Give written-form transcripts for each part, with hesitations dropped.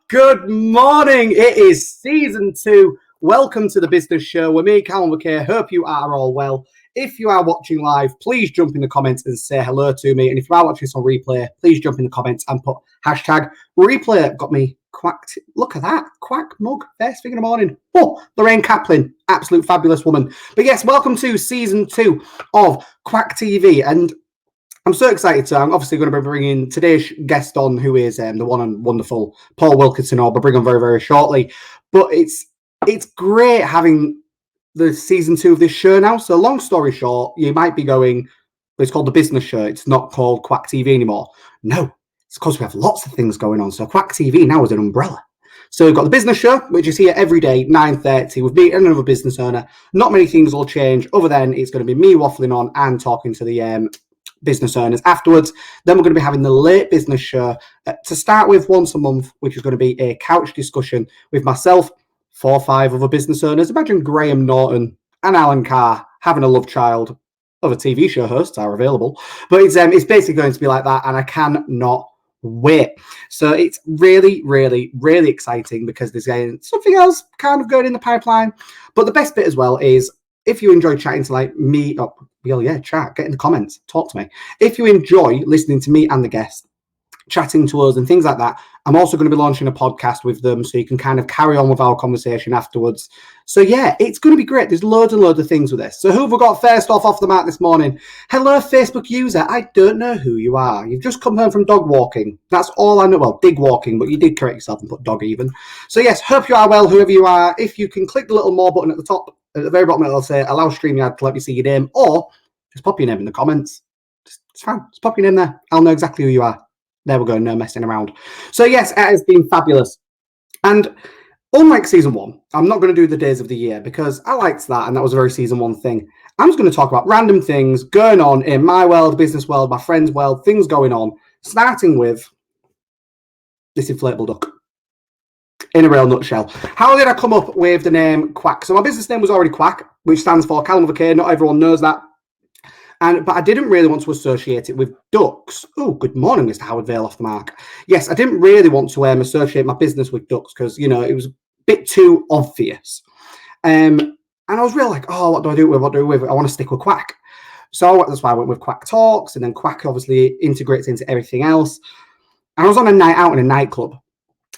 Good morning. It is season 2. Welcome to the business show with me, Callum McKay. Hope you are all well. If you are watching live, please jump in the comments and say hello to me. And if you are watching this on replay, please jump in the comments and put hashtag replay. Got me quacked. Look at that. Quack mug. First thing in the morning. Oh, Lorraine Kaplan. Absolute fabulous woman. But yes, welcome to season 2 of Quack TV. And I'm so excited. So I'm obviously going to be bringing today's guest on, who is the one and wonderful Paul Wilkinson. I'll be bringing on very, very shortly. But it's great having the season 2 of this show now. So long story short, you might be going, it's called the business show. It's not called Quack TV anymore. No, it's because we have lots of things going on. So Quack TV now is an umbrella. So we've got the business show, which is here every day, 9:30. With me and another business owner. Not many things will change. Other than it's going to be me waffling on and talking to the business owners afterwards. Then we're going to be having the late business show to start with once a month, which is going to be a couch discussion with myself, 4 or 5 other business owners. Imagine Graham Norton and Alan Carr having a love child. Other TV show hosts are available, but it's basically going to be like that, and I cannot wait. So it's really, really, really exciting because there's something else kind of going in the pipeline. But the best bit as well is if you enjoy chatting to like me, chat, get in the comments, talk to me. If you enjoy listening to me and the guest chatting to us and things like that, I'm also going to be launching a podcast with them so you can kind of carry on with our conversation afterwards. So yeah, it's going to be great. There's loads and loads of things with this. So who have we got first off the mark this morning? Hello, Facebook user. I don't know who you are. You've just come home from dog walking. That's all I know. Well, dig walking, but you did correct yourself and put dog even. So yes, hope you are well, whoever you are. If you can click the little more button at the top, at the very bottom, it'll say allow StreamYard to let me see your name, or just pop your name in the comments. It's fine. Just pop your name there. I'll know exactly who you are. There we go. No messing around. So yes, it has been fabulous. And unlike season 1, I'm not going to do the days of the year because I liked that, and that was a very season 1 thing. I'm just going to talk about random things going on in my world, business world, my friends' world, things going on, starting with this inflatable duck. In a real nutshell. How did I come up with the name Quack? So my business name was already Quack, which stands for Callum McKay. Not everyone knows that. But I didn't really want to associate it with ducks. Oh, good morning, Mr. Howard Vale off the mark. Yes, I didn't really want to associate my business with ducks because, it was a bit too obvious. And I was really like, what do I do with? What do I do with it? I want to stick with Quack. So that's why I went with Quack Talks. And then Quack obviously integrates into everything else. And I was on a night out in a nightclub.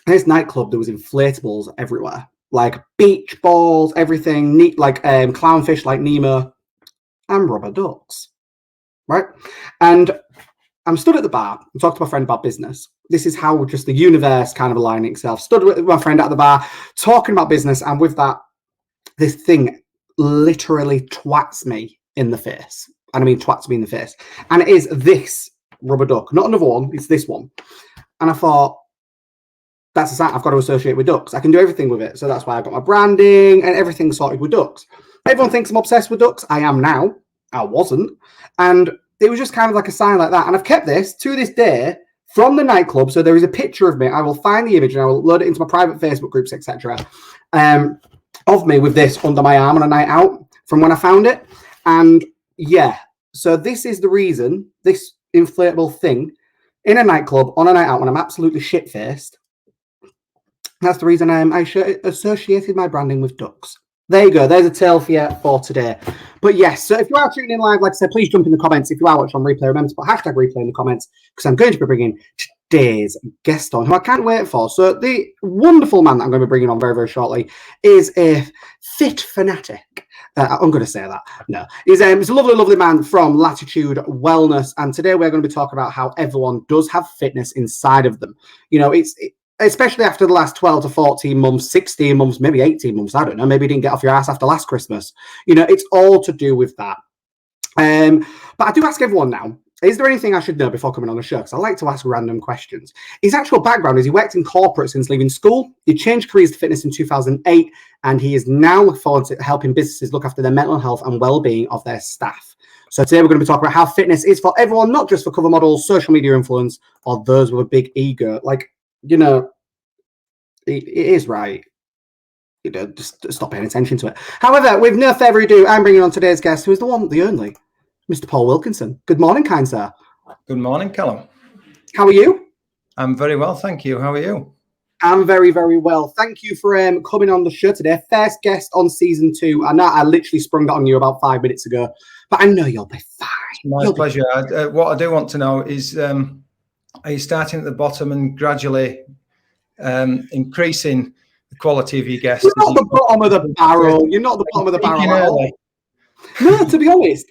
In this nightclub, there was inflatables everywhere. Like beach balls, everything, neat, like clownfish like Nemo, and rubber ducks. Right? And I'm stood at the bar and talked to my friend about business. This is how just the universe kind of aligning itself. Stood with my friend at the bar, talking about business, and with that, this thing literally twats me in the face. And I mean twats me in the face. And it is this rubber duck, not another one, it's this one. And I thought, that's a sign I've got to associate with ducks. I can do everything with it. So that's why I got my branding and everything sorted with ducks. Everyone thinks I'm obsessed with ducks. I am now. I wasn't. And it was just kind of like a sign like that. And I've kept this to this day from the nightclub. So there is a picture of me. I will find the image and I will load it into my private Facebook groups, etc. Of me with this under my arm on a night out from when I found it. And yeah, so this is the reason, this inflatable thing in a nightclub on a night out when I'm absolutely shit-faced. That's the reason I associated my branding with ducks. There you go. There's a tale for you for today. But yes, so if you are tuning in live, like I said, please jump in the comments. If you are watching on replay, remember to put hashtag replay in the comments because I'm going to be bringing today's guest on, who I can't wait for. So the wonderful man that I'm going to be bringing on very, very shortly is a fit fanatic. I'm going to say that. No. He's a lovely, lovely man from Latitude Wellness. And today we're going to be talking about how everyone does have fitness inside of them. Especially after the last 12 to 14 months, 16 months, maybe 18 months, I don't know, maybe you didn't get off your ass after last Christmas. It's all to do with that. But I do ask everyone now, is there anything I should know before coming on the show? Because I like to ask random questions. His actual background is he worked in corporate since leaving school. He changed careers to fitness in 2008, and he is now looking forward to helping businesses look after their mental health and well-being of their staff. So today we're going to be talking about how fitness is for everyone, not just for cover models, social media influence, or those with a big ego. It is right. Just stop paying attention to it. However, with no further ado, I'm bringing on today's guest, who is the one, the only, Mr. Paul Wilkinson. Good morning, kind sir. Good morning, Callum. How are you? I'm very well, thank you. How are you? I'm very, very well. Thank you for coming on the show today. First guest on season 2. I know I literally sprung that on you about 5 minutes ago, but I know you'll be fine. My pleasure. What I do want to know is, are you starting at the bottom and gradually increasing the quality of your guests? You're not the bottom of the barrel. You're not the bottom of the barrel at all. No, to be honest.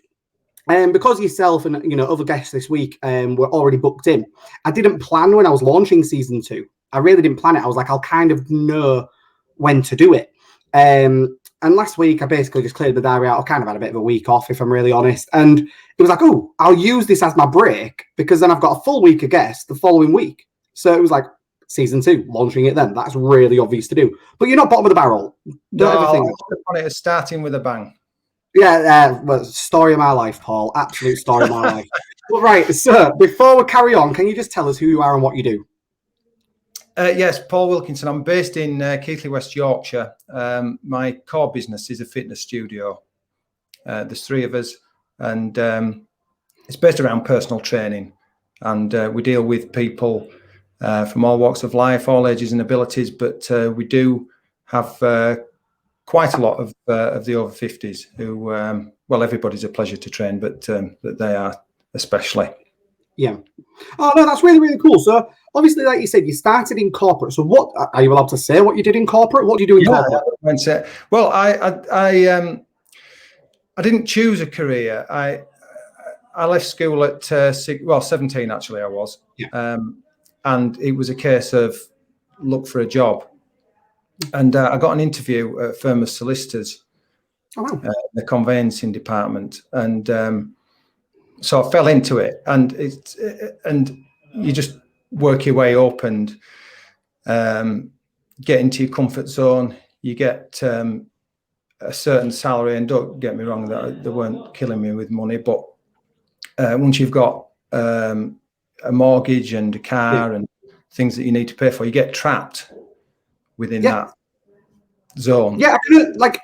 Because yourself and other guests this week were already booked in, I didn't plan when I was launching season 2. I really didn't plan it. I was like, I'll kind of know when to do it. And last week, I basically just cleared the diary out. I kind of had a bit of a week off, if I'm really honest. And it was like, oh, I'll use this as my break because then I've got a full week of guests the following week. So it was like season 2, launching it then. That's really obvious to do. But you're not bottom of the barrel. Don't ever think on it as starting with a bang. Yeah, well, story of my life, Paul. Absolute story of my life. Well, right, so before we carry on, can you just tell us who you are and what you do? Yes, Paul Wilkinson. I'm based in Keighley, West Yorkshire. My core business is a fitness studio. There's 3 of us, and it's based around personal training. And we deal with people from all walks of life, all ages and abilities, but we do have quite a lot of the over 50s who, well, everybody's a pleasure to train, but they are especially. Yeah. Oh, no, that's really, really cool. So, obviously, like you said, you started in corporate. So, what are you allowed to say what you did in corporate? What do you do in corporate? Well, I didn't choose a career. I left school at 17, actually, I was. Yeah. And it was a case of look for a job. And I got an interview at a firm of solicitors, the conveyancing department, and so I fell into it. And you just work your way up and get into your comfort zone. You get a certain salary, and don't get me wrong, that they weren't killing me with money, but once you've got a mortgage and a car and things that you need to pay for, you get trapped within that zone. Yeah,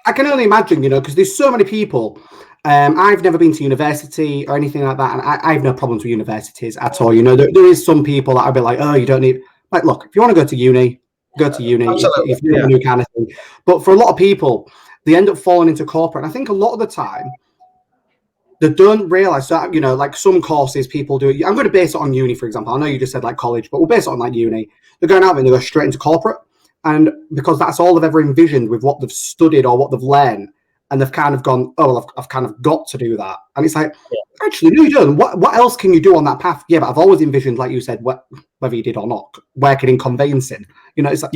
I can only imagine, because there's so many people. I've never been to university or anything like that, and I have no problems with universities at all. There is some people that I'd be like, oh, you don't need. Like, look, if you want to go to uni, go to uni. If you're a new kind of thing. But for a lot of people, they end up falling into corporate. And I think a lot of the time, they don't realize that, like some courses people do. I'm going to base it on uni, for example. I know you just said like college, but we'll base it on like uni. They're going out and they go straight into corporate. And because that's all they've ever envisioned with what they've studied or what they've learned, and they've kind of gone, oh, well, I've kind of got to do that. And it's like, actually, no, you don't. What else can you do on that path? Yeah, but I've always envisioned, like you said, whether you did or not, working in conveyancing. It's like,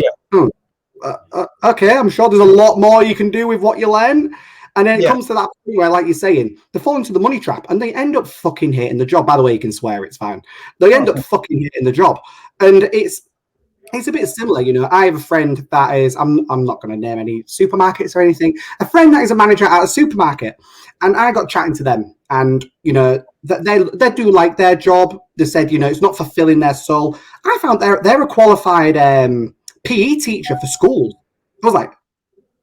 okay, I'm sure there's a lot more you can do with what you learn. And then it comes to that point where, like you're saying, they fall into the money trap and they end up fucking hating the job. By the way, you can swear, it's fine. They end up fucking hating the job. And it's a bit similar, I have a friend that is, I'm not going to name any supermarkets or anything, a friend that is a manager at a supermarket, and I got chatting to them, and, they do like their job. They said, it's not fulfilling their soul. I found they're a qualified PE teacher for school. I was like,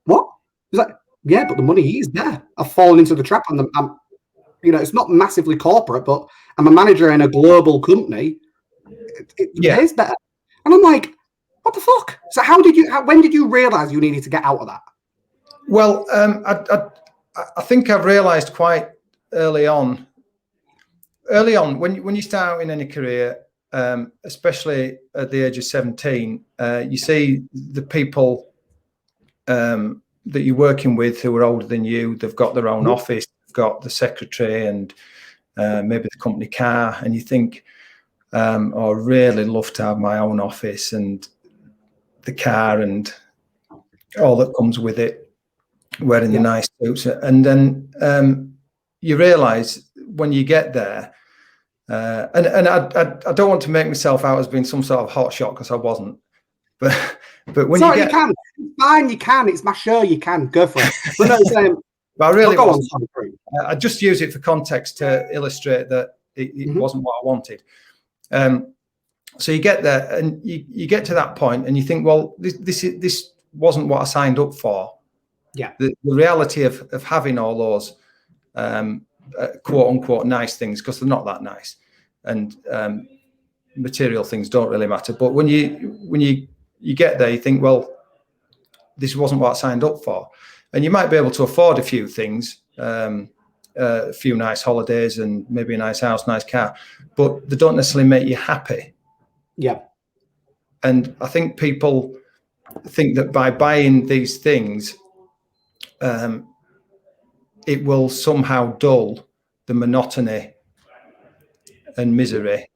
what? He's like, yeah, but the money is there. I've fallen into the trap, and I'm it's not massively corporate, but I'm a manager in a global company. It pays better. And I'm like, what the fuck? So when did you realize you needed to get out of that? Well, I think I've realized quite early on, when you start out in any career, especially at the age of 17, you see the people that you're working with who are older than you. They've got their own office, they've got the secretary and maybe the company car, and you think, I really love to have my own office and the car and all that comes with it, wearing the nice suits. And then you realise when you get there, and I don't want to make myself out as being some sort of hotshot, because I wasn't. But when you can. It's fine, you can. It's my show, you can. Go for it. But no, but I really wasn't. I just use it for context to illustrate that it wasn't what I wanted. So you get there and you get to that point and you think, well, this wasn't what I signed up for. Yeah. The reality of having all those quote unquote nice things, because they're not that nice, and material things don't really matter. But when you you get there, you think, well, this wasn't what I signed up for. And you might be able to afford a few things, a few nice holidays and maybe a nice house, nice car, but they don't necessarily make you happy. Yeah. And I think people think that by buying these things, it will somehow dull the monotony and misery.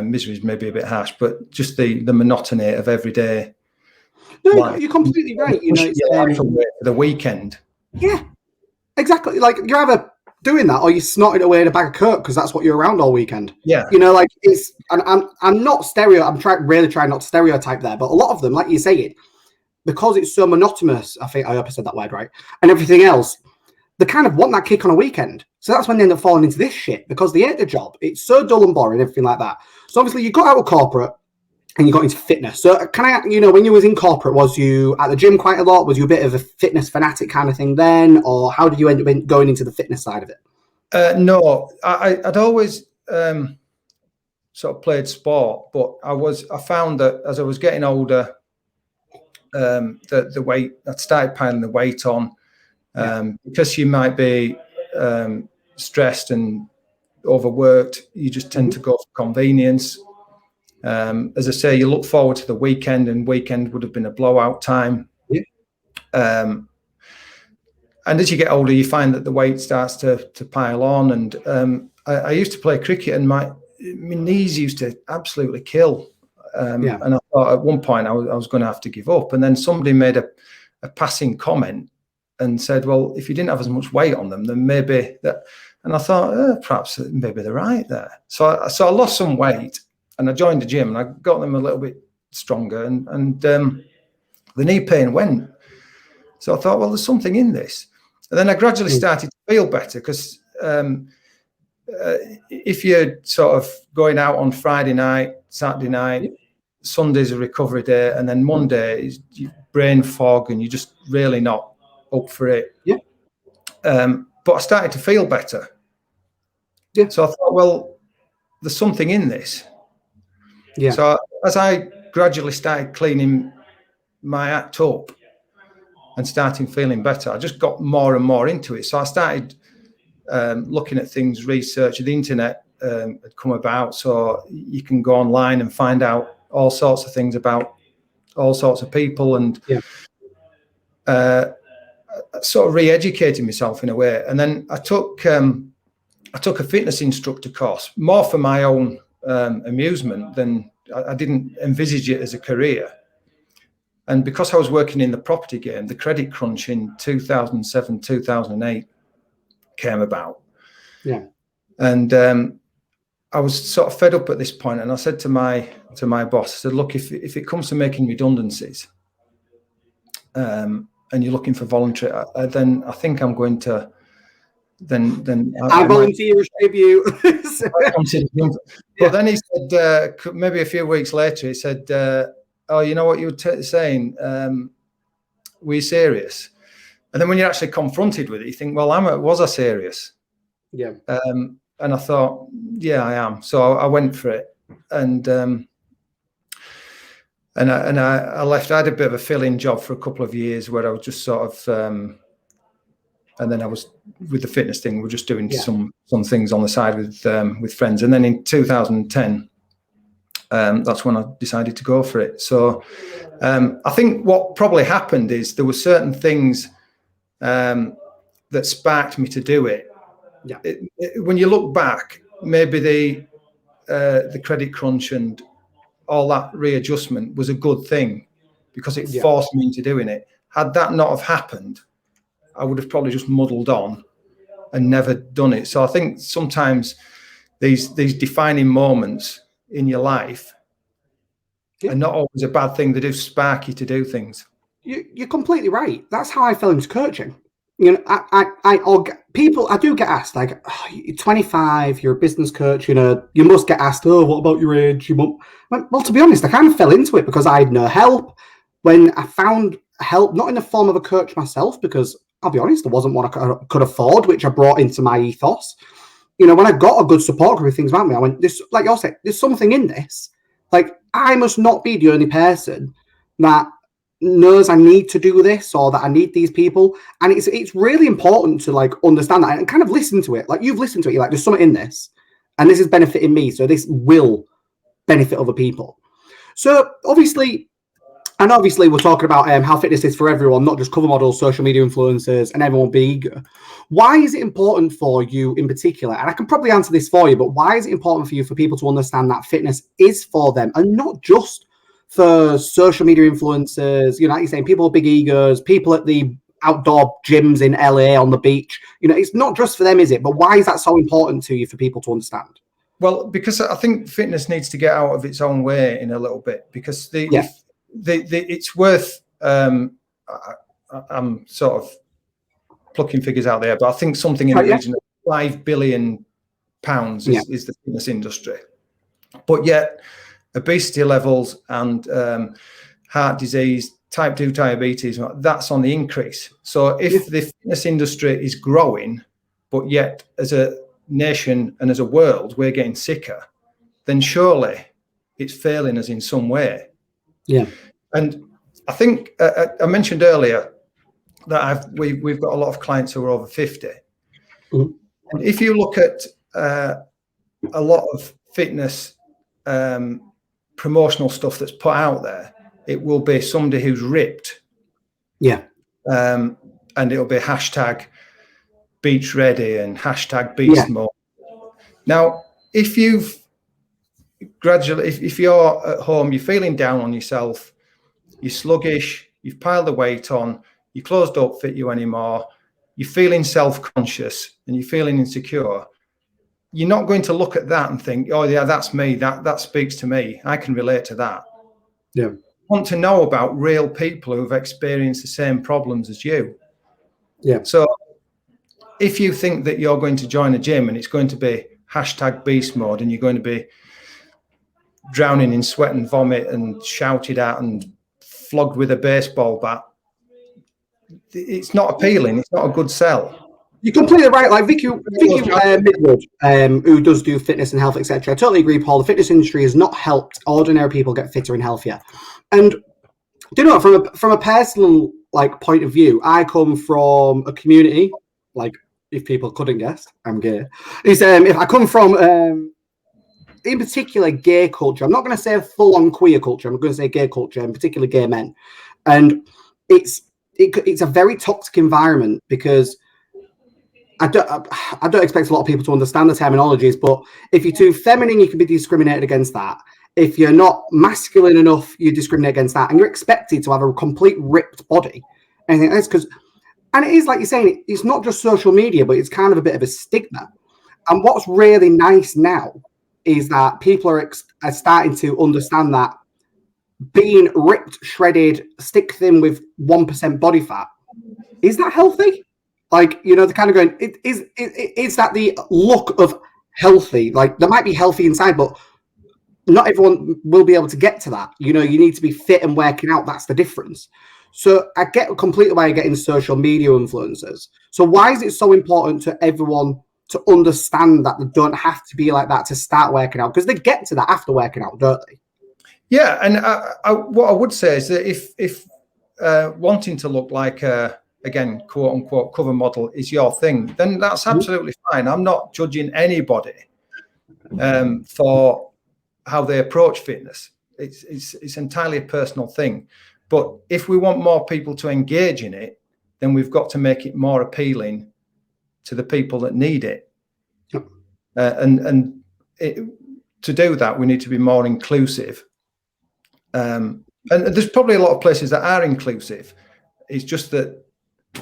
Misery is maybe a bit harsh, but just the monotony of everyday life. You're completely right. You know, it's your life away for the weekend. Yeah, exactly. Like, you're either doing that or you snorted away in a bag of Coke because that's what you're around all weekend. Yeah. You know, like, it's, and I'm not I'm really trying not to stereotype there, but a lot of them, like you say it, because it's so monotonous, I hope I said that word right, and everything else, they kind of want that kick on a weekend. So that's when they end up falling into this shit, because they hate the job. It's so dull and boring, everything like that. So obviously you got out of corporate and you got into fitness. So can I, you know, when you was in corporate, was you at the gym quite a lot? Was you a bit of a fitness fanatic kind of thing then? Or how did you end up going into the fitness side of it? No, I'd always sort of played sport, but I found that as I was getting older, the weight, I'd started piling the weight on, because you might be stressed and overworked. You just tend to go for convenience. As I say, you look forward to the weekend, and weekend would have been a blowout time. Yeah. And as you get older, you find that the weight starts to pile on. And I used to play cricket, and my knees used to absolutely kill. And I thought at one point I was going to have to give up. And then somebody made a passing comment and said, well, if you didn't have as much weight on them, then maybe that. And I thought, perhaps maybe they're right there. So I lost some weight, and I joined the gym, and I got them a little bit stronger, and the knee pain went. So I thought, well, there's something in this. And then I gradually started to feel better, because if you're sort of going out on Friday night, Saturday night, Sunday's a recovery day, and then Monday is brain fog, and you're just really not up for it. Yeah. But I started to feel better. Yeah. So I thought, well, there's something in this. Yeah. So as I gradually started cleaning my act up and starting feeling better, I just got more and more into it. So I started looking at things, research. The internet had come about, so you can go online and find out all sorts of things about all sorts of people, and sort of re-educating myself in a way. And then I took a fitness instructor course, more for my own amusement than I didn't envisage it as a career. And because I was working in the property game, the credit crunch in 2007, 2008 came about. Yeah. And I was sort of fed up at this point, and I said to my boss, I said, look, if it comes to making redundancies, and you're looking for voluntary, then I think I'm going to I volunteer as tribute. But then he said, maybe a few weeks later, he said, oh, you know what you were saying? Were you serious? And then when you're actually confronted with it, you think, well, was I serious? Yeah. And I thought, yeah, I am. So I went for it, and I left. I had a bit of a fill-in job for a couple of years where I was just sort of, and then I was with the fitness thing. We're just doing some things on the side with friends. And then in 2010, that's when I decided to go for it. So I think what probably happened is there were certain things that sparked me to do it. Yeah. When you look back, maybe the credit crunch and all that readjustment was a good thing, because it forced me into doing it. Had that not have happened, I would have probably just muddled on and never done it. So I think sometimes these defining moments in your life are not always a bad thing. They do spark you to do things. You're completely right. That's how I fell into coaching. You know, I do get asked, like, oh, you're 25, you're a business coach, you know, you must get asked, oh, what about your age? Well, to be honest, I kind of fell into it because I had no help. When I found help, not in the form of a coach myself, because I'll be honest, there wasn't one I could afford, which I brought into my ethos. You know, when I got a good support group with things around me, I went, this, like you said, there's something in this. Like, I must not be the only person that knows I need to do this or that I need these people. And it's really important to like understand that and kind of listen to it. Like you've listened to it, you're like, there's something in this and this is benefiting me. So this will benefit other people. So obviously we're talking about how fitness is for everyone, not just cover models, social media influencers, and everyone being eager. Why is it important for you in particular? And I can probably answer this for you, but why is it important for you for people to understand that fitness is for them and not just for social media influencers? You know, like you're saying, people with big egos, people at the outdoor gyms in LA on the beach. You know, it's not just for them, is it? But why is that so important to you for people to understand? Well, because I think fitness needs to get out of its own way in a little bit, because it's worth. I'm sort of plucking figures out there, but I think something in the region of £5 billion is the fitness industry. But yet, obesity levels and heart disease, type 2 diabetes, that's on the increase. So if the fitness industry is growing, but yet as a nation and as a world we're getting sicker, then surely it's failing us in some way. Yeah. And I think I mentioned earlier that we've got a lot of clients who are over 50. Mm-hmm. And if you look at a lot of fitness promotional stuff that's put out there, it will be somebody who's ripped. Yeah. And it'll be hashtag beach ready and hashtag beast mode. Now, if you've gradually, if you're at home, you're feeling down on yourself, you're sluggish, you've piled the weight on, your clothes don't fit you anymore, you're feeling self-conscious and you're feeling insecure, you're not going to look at that and think, oh yeah, that's me, that speaks to me, I can relate to that. Yeah. You want to know about real people who've experienced the same problems as you. Yeah. So if you think that you're going to join a gym and it's going to be hashtag beast mode and you're going to be drowning in sweat and vomit and shouted at and flogged with a baseball bat, it's not appealing. It's not a good sell. You're completely right. Like Vicky Midwood, who does do fitness and health, etc. I totally agree, Paul. The fitness industry has not helped ordinary people get fitter and healthier. And do you know, from a personal like point of view, I come from a community, like if people couldn't guess, I'm gay. If I come from in particular gay culture, I'm not going to say full-on queer culture, I'm going to say gay culture, in particular gay men. And it's a very toxic environment because I don't expect a lot of people to understand the terminologies, but if you're too feminine, you can be discriminated against that. If you're not masculine enough, you discriminate against that. And you're expected to have a complete ripped body. And I think that's because, and it is like you're saying, it's not just social media, but it's kind of a bit of a stigma. And what's really nice now is that people are starting to understand that being ripped, shredded, stick thin with 1% body fat, is that healthy? Like, you know, they're kind of going, is that the look of healthy? Like, there might be healthy inside, but not everyone will be able to get to that. You know, you need to be fit and working out. That's the difference. So I get completely why you're getting social media influencers. So why is it so important to everyone to understand that they don't have to be like that to start working out? Because they get to that after working out, don't they? Yeah, and what I would say is that if wanting to look like again, quote unquote, cover model is your thing, then that's absolutely fine. I'm not judging anybody for how they approach fitness. It's entirely a personal thing. But if we want more people to engage in it, then we've got to make it more appealing to the people that need it. Yep. To do that, we need to be more inclusive. And there's probably a lot of places that are inclusive. It's just that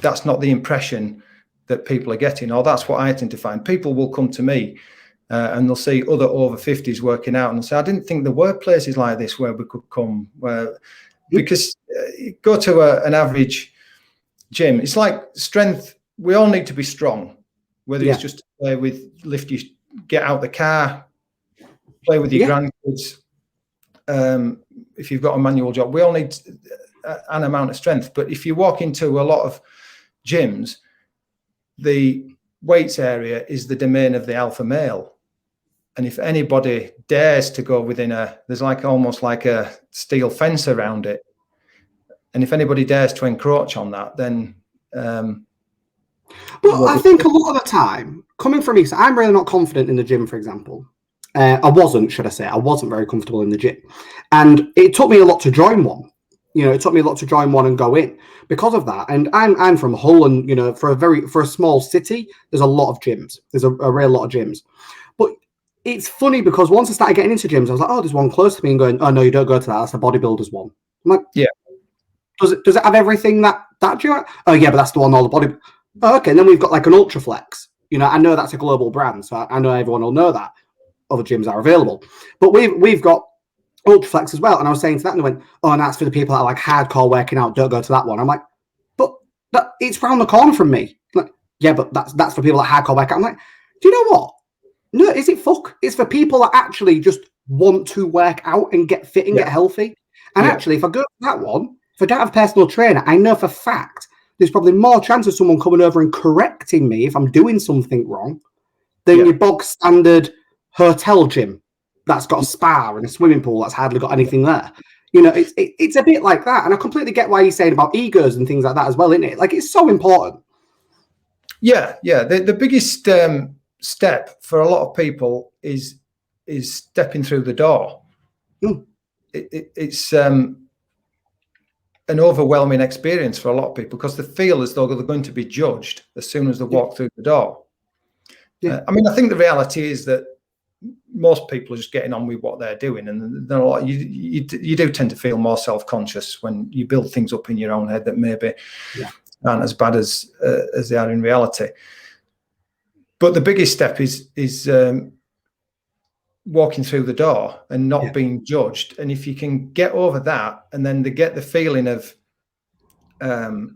that's not the impression that people are getting, or that's what I tend to find. People will come to me and they'll see other over 50s working out and they'll say, I didn't think there were places like this where we could come. Because you go to an average gym, it's like strength. We all need to be strong, whether it's just to play with, get out the car, play with your grandkids. If you've got a manual job, we all need an amount of strength. But if you walk into a lot of gyms, the weights area is the domain of the alpha male. And if anybody dares to go within there's like almost like a steel fence around it. And if anybody dares to encroach on that, then but I think a lot of the time, coming from me, so I'm really not confident in the gym, for example. I wasn't, should I say. I wasn't very comfortable in the gym. And it took me a lot to join one. It took me a lot to join one and go in because of that. And I'm from Hull, and, for a small city, there's a lot of gyms. There's a real lot of gyms. But it's funny because once I started getting into gyms, I was like, oh, there's one close to me, and going, oh, no, you don't go to that. That's the bodybuilders one. I'm like, yeah. Does it have everything that gym? Oh, yeah, but that's the one all the body. Oh, okay. And then we've got like an Ultraflex. I know that's a global brand, so I know everyone will know that. Other gyms are available, but we've got Ultraflex as well. And I was saying to that, and they went, "Oh, and that's for the people that are like hardcore working out. Don't go to that one." I'm like, "But it's round the corner from me." Like, yeah, but that's for people that hardcore work out. I'm like, do you know what? No, is it fuck? It's for people that actually just want to work out and get fit and get healthy. And actually, if I go to that one, if I don't have a personal trainer, I know for a fact there's probably more chance of someone coming over and correcting me if I'm doing something wrong than your bog standard hotel gym that's got a spa and a swimming pool that's hardly got anything there. It's a bit like that. And I completely get why you're saying about egos and things like that as well, isn't it? Like, it's so important. Yeah. The biggest step for a lot of people is stepping through the door. It's an overwhelming experience for a lot of people because they feel as though they're going to be judged as soon as they walk through the door. I think the reality is that most people are just getting on with what they're doing, and they're like, you do tend to feel more self-conscious when you build things up in your own head that maybe aren't as bad as they are in reality. But the biggest step is walking through the door and not being judged. And if you can get over that, and then they get the feeling of the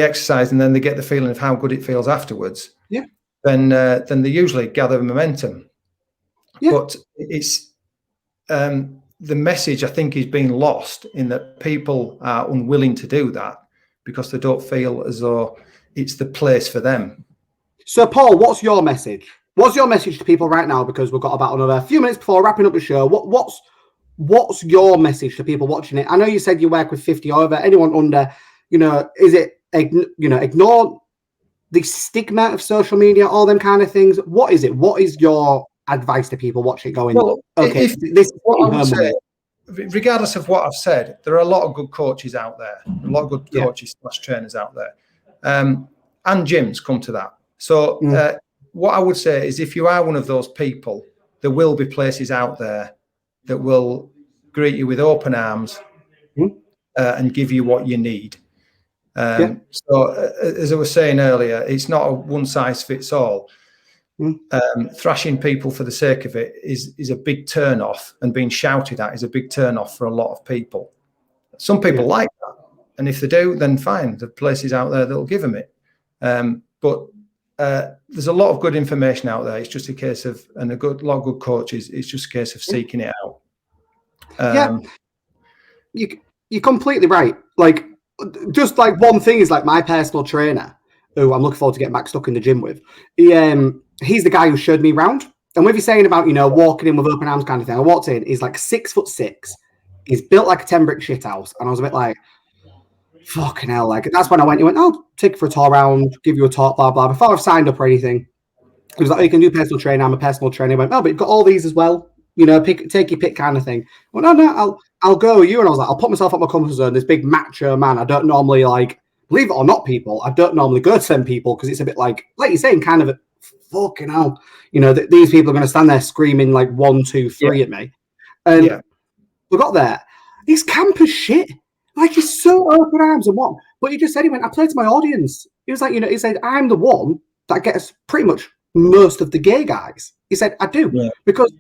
exercise, and then they get the feeling of how good it feels afterwards. Then they usually gather momentum. But it's the message, I think, is being lost in that people are unwilling to do that because they don't feel as though it's the place for them. So, Paul, what's your message? What's your message to people right now? Because we've got about another few minutes before wrapping up the show. What's your message to people watching it? I know you said you work with 50 over. Anyone under, is it, ignore the stigma of social media, all them kind of things? What is it? What is your advice to people watching going, okay, this is what I would say, regardless of what I've said, there are a lot of good coaches out there, a lot of good coaches / trainers out there. And gyms come to that. So what I would say is, if you are one of those people, there will be places out there that will greet you with open arms and give you what you need. So as I was saying earlier, it's not a one size fits all. Thrashing people for the sake of it is a big turn off, and being shouted at is a big turn off for a lot of people. Some people like that, and if they do, then fine. There are places out there that will give them it. But there's a lot of good information out there. It's just a case of, and lot of good coaches, it's just a case of seeking it out. You're completely right. Like, just like one thing is, like, my personal trainer, who I'm looking forward to getting back stuck in the gym with, he's the guy who showed me around. And with you saying about, walking in with open arms kind of thing, I walked in, he's like 6'6". He's built like a 10-brick shithouse. And I was a bit like, fucking hell. Like, that's when I went, he went, oh, take you for a tour around, give you a talk, blah, blah. Before I've signed up or anything, he was like, oh, you can do personal training. I'm a personal trainer. He went, oh, but you've got all these as well. Take your pick kind of thing. I went, no, I'll go with you. And I was like, I'll put myself out my comfort zone. This big macho man. I don't normally, like, believe it or not, people, I don't normally go to them people because it's a bit like you're saying, kind of a fucking hell. These people are going to stand there screaming like 1, 2, 3 at me. And we got there. He's camp as shit. Like, he's so open arms and what. But he just said, he went, I play to my audience. He was like, he said, I'm the one that gets pretty much most of the gay guys. He said, I do. Because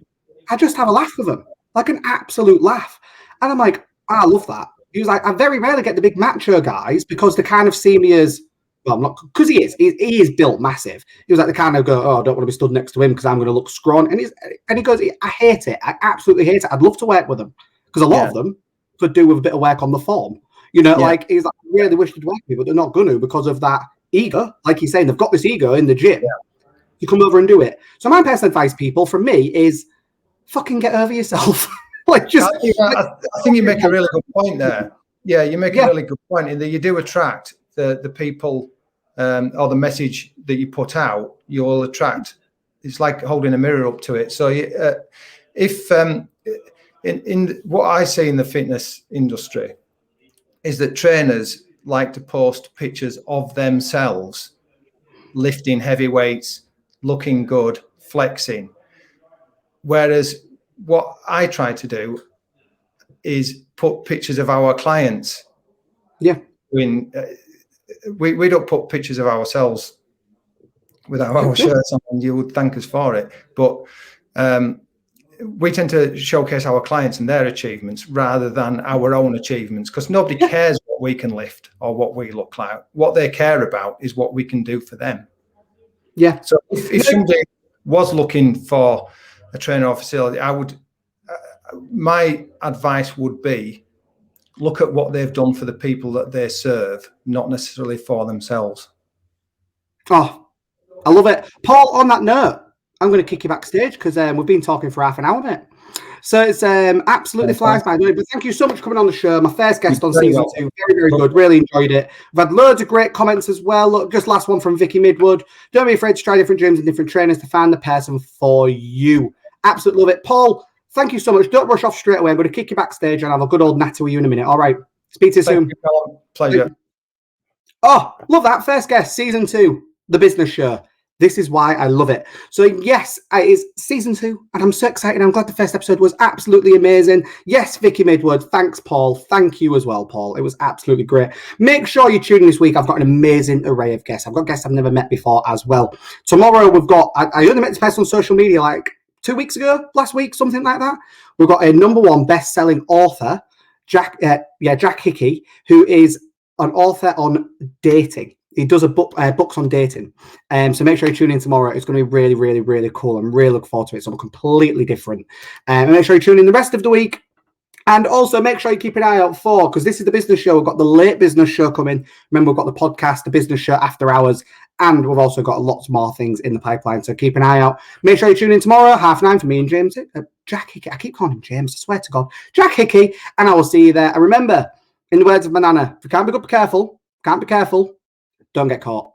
I just have a laugh with them. Like, an absolute laugh. And I'm like, I love that. He was like, I very rarely get the big macho guys because they kind of see me as, well, not because he is built massive. He was like, they kind of go, oh, I don't want to be stood next to him because I'm going to look scrawny. And he goes, I hate it. I absolutely hate it. I'd love to work with them because a lot of them could do with a bit of work on the form. Like, he's like, I really wish to work with me, but they're not going to because of that ego. Like he's saying, they've got this ego in the gym. You come over and do it. So my personal advice, people, from me is fucking get over yourself. Like just, I think you make a really good point there. Yeah, you make a really good point in that you do attract the people or the message that you put out. You'll attract. It's like holding a mirror up to it. So if in what I see in the fitness industry is that trainers like to post pictures of themselves lifting heavy weights, looking good, flexing. Whereas what I try to do is put pictures of our clients. Yeah. We don't put pictures of ourselves without our shirts on. You would thank us for it. But we tend to showcase our clients and their achievements rather than our own achievements, because nobody cares what we can lift or what we look like. What they care about is what we can do for them. Yeah. So if somebody was looking for a trainer or facility, I would. My advice would be, look at what they've done for the people that they serve, not necessarily for themselves. Oh, I love it. Paul, on that note, I'm going to kick you backstage because we've been talking for half an hour, mate. So it's absolutely flies by the way. But thank you so much for coming on the show. My first guest on season 2. Very, very good. Really enjoyed it. We've had loads of great comments as well. Look, just last one from Vicky Midwood. Don't be afraid to try different gyms and different trainers to find the person for you. Absolutely love it. Paul, thank you so much. Don't rush off straight away. I'm going to kick you backstage and have a good old natter with you in a minute. All right. Speak to you soon. Pleasure. Oh, love that. First guest, season 2, The Business Show. This is why I love it. So yes, it is season 2, and I'm so excited. I'm glad the first episode was absolutely amazing. Yes, Vicky Midwood. Thanks, Paul. Thank you as well, Paul. It was absolutely great. Make sure you tune in this week. I've got an amazing array of guests. I've got guests I've never met before as well. Tomorrow we've got, I only met this person on social media like 2 weeks ago, last week, something like that. We've got a #1 best-selling author, Jack Hickey, who is an author on dating. He does books on dating. So make sure you tune in tomorrow. It's going to be really, really, really cool. I'm really looking forward to it. Something completely different. And make sure you tune in the rest of the week. And also make sure you keep an eye out for, because this is the business show. We've got the late business show coming. Remember, we've got the podcast, the business show after hours. And we've also got lots more things in the pipeline. So keep an eye out. Make sure you tune in tomorrow, 9:30 for me and James. Jack Hickey. I keep calling him James. I swear to God. Jack Hickey. And I will see you there. And remember, in the words of Manana, if you can't be good, be careful. Can't be careful. Don't get caught.